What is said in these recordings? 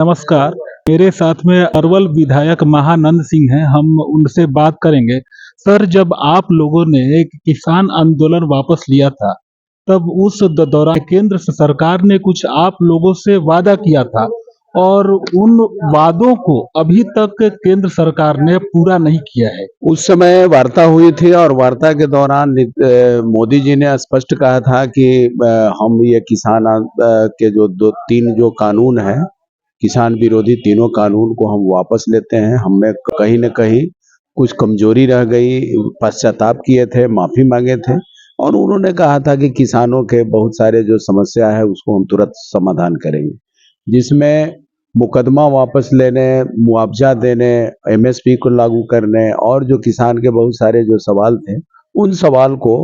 नमस्कार। मेरे साथ में अरवल विधायक महानंद सिंह हैं, हम उनसे बात करेंगे। सर, जब आप लोगों ने एक किसान आंदोलन वापस लिया था, तब उस दौरान केंद्र सरकार ने कुछ आप लोगों से वादा किया था और उन वादों को अभी तक केंद्र सरकार ने पूरा नहीं किया है। उस समय वार्ता हुई थी और वार्ता के दौरान मोदी जी ने स्पष्ट कहा था कि हम ये किसान के जो दो तीन जो कानून हैं, किसान विरोधी तीनों कानून को हम वापस लेते हैं। हमें कहीं न कहीं कुछ कमजोरी रह गई, पश्चाताप किए थे, माफी मांगे थे और उन्होंने कहा था कि किसानों के बहुत सारे जो समस्या है उसको हम तुरंत समाधान करेंगे, जिसमें मुकदमा वापस लेने, मुआवजा देने, एमएसपी को लागू करने और जो किसान के बहुत सारे जो सवाल थे, उन सवाल को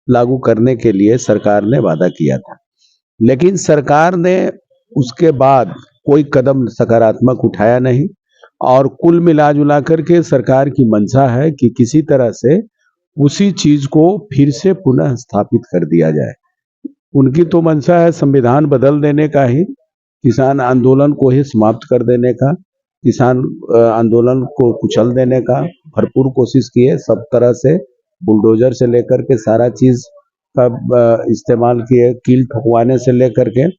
लागू करने के लिए सरकार ने वादा किया था। लेकिन सरकार ने उसके बाद कोई कदम सकारात्मक उठाया नहीं और कुल मिला-जुला करके सरकार की मंशा है कि किसी तरह से उसी चीज को फिर से पुनः स्थापित कर दिया जाए। उनकी तो मंशा है संविधान बदल देने का ही, किसान आंदोलन को ही समाप्त कर देने का, किसान आंदोलन को कुचल देने का भरपूर कोशिश की है। सब तरह से बुलडोजर से लेकर के सारा चीज का इस्तेमाल किए, कील ठोकवाने से लेकर के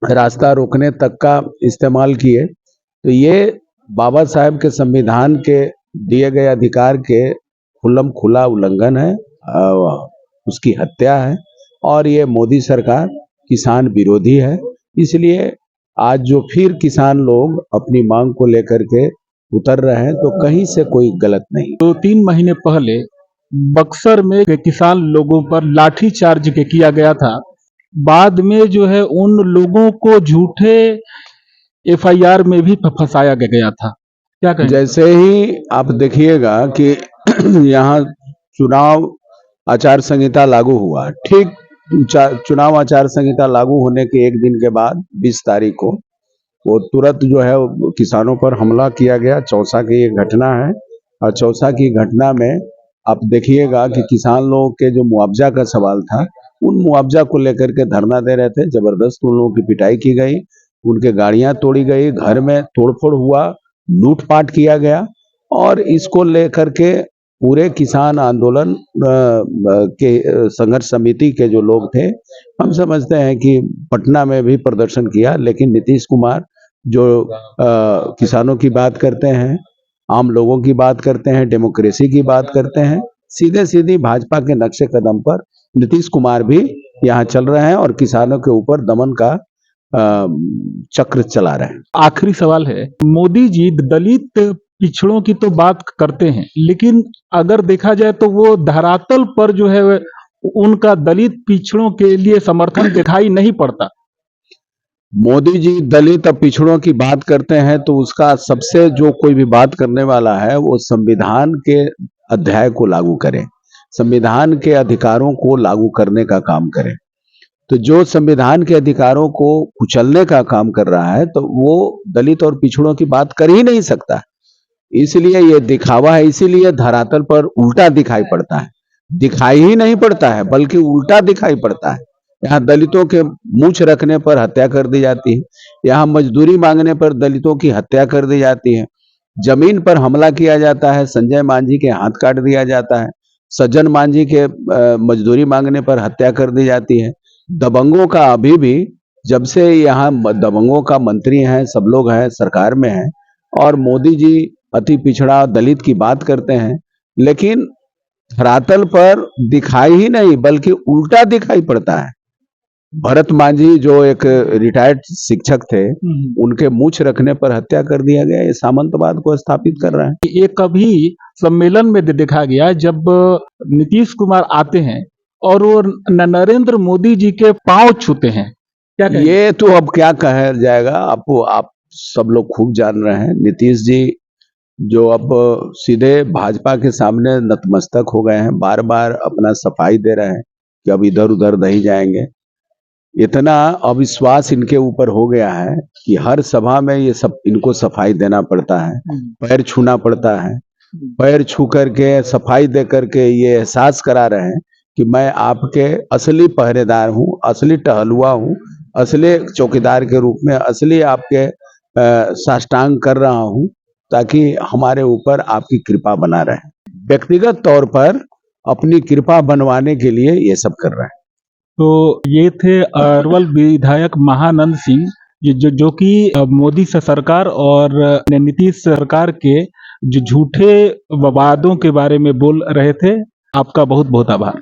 रास्ता रोकने तक का इस्तेमाल किए। तो ये बाबा साहेब के संविधान के दिए गए अधिकार के खुल्लम खुला उल्लंघन है, उसकी हत्या है और ये मोदी सरकार किसान विरोधी है। इसलिए आज जो फिर किसान लोग अपनी मांग को लेकर के उतर रहे हैं तो कहीं से कोई गलत नहीं। 2-3 महीने पहले बक्सर में किसान लोगों पर लाठी चार्ज किया गया था। बाद में जो है उन लोगों को झूठे एफआईआर में भी फंसाया गया था। क्या कहें? जैसे ही आप देखिएगा कि यहाँ चुनाव आचार संहिता लागू हुआ, ठीक चुनाव आचार संहिता लागू होने के एक दिन के बाद 20 तारीख को वो तुरंत जो है किसानों पर हमला किया गया। चौसा की ये घटना है और चौसा की घटना में आप देखिएगा कि किसान लोगों के जो मुआवजा का सवाल था, उन मुआवजा को लेकर के धरना दे रहे थे, जबरदस्त उन लोगों की पिटाई की गई, उनके गाड़ियां तोड़ी गई, घर में तोड़फोड़ हुआ, लूटपाट किया गया और इसको लेकर के पूरे किसान आंदोलन के संघर्ष समिति के जो लोग थे, हम समझते हैं कि पटना में भी प्रदर्शन किया। लेकिन नीतीश कुमार जो किसानों की बात करते हैं, आम लोगों की बात करते हैं, डेमोक्रेसी की बात करते हैं, सीधे सीधी भाजपा के नक्शे कदम पर नीतीश कुमार भी यहाँ चल रहे हैं और किसानों के ऊपर दमन का चक्र चला रहे हैं। आखिरी सवाल है, मोदी जी दलित पिछड़ों की तो बात करते हैं, लेकिन अगर देखा जाए तो वो धरातल पर जो है उनका दलित पिछड़ों के लिए समर्थन दिखाई नहीं पड़ता। मोदी जी दलित और पिछड़ों की बात करते हैं तो उसका सबसे जो कोई भी बात करने वाला है वो संविधान के अध्याय को लागू करे, संविधान के अधिकारों को लागू करने का काम करे। तो जो संविधान के अधिकारों को कुचलने का काम कर रहा है तो वो दलित और पिछड़ों की बात कर ही नहीं सकता। इसलिए ये दिखावा है, इसीलिए धरातल पर उल्टा दिखाई पड़ता है, दिखाई ही नहीं पड़ता है बल्कि उल्टा दिखाई पड़ता है। यहाँ दलितों के मूंछ रखने पर हत्या कर दी जाती है, यहाँ मजदूरी मांगने पर दलितों की हत्या कर दी जाती है, जमीन पर हमला किया जाता है, संजय मांझी के हाथ काट दिया जाता है, सज्जन मांझी के मजदूरी मांगने पर हत्या कर दी जाती है। दबंगों का अभी भी, जब से यहाँ दबंगों का मंत्री हैं, सब लोग हैं, सरकार में हैं और मोदी जी अति पिछड़ा दलित की बात करते हैं, लेकिन धरातल पर दिखाई ही नहीं बल्कि उल्टा दिखाई पड़ता है। भरत मांझी जो एक रिटायर्ड शिक्षक थे, उनके मूंछ रखने पर हत्या कर दिया गया। ये सामंतवाद को स्थापित कर रहा है। ये कभी सम्मेलन में देखा गया जब नीतीश कुमार आते हैं और वो नरेंद्र मोदी जी के पांव छूते हैं। क्या कहें? ये तो अब क्या कहा जाएगा, आप सब लोग खूब जान रहे हैं। नीतीश जी जो अब सीधे भाजपा के सामने नतमस्तक हो गए हैं, बार बार अपना सफाई दे रहे हैं कि अब इधर उधर नहीं जाएंगे। इतना अविश्वास इनके ऊपर हो गया है कि हर सभा में ये सब इनको सफाई देना पड़ता है, पैर छूना पड़ता है, पैर छू करके सफाई दे करके ये एहसास करा रहे हैं कि मैं आपके असली पहरेदार हूँ, असली टहलुआ हूँ, असली चौकीदार के रूप में, असली आपके साष्टांग कर रहा हूं ताकि हमारे ऊपर आपकी कृपा बना रहे। व्यक्तिगत तौर पर अपनी कृपा बनवाने के लिए ये सब कर रहे हैं। तो ये थे अरवल विधायक महानंद सिंह, जो कि मोदी सरकार और नीतीश सरकार के जो झूठे वादों के बारे में बोल रहे थे। आपका बहुत बहुत आभार।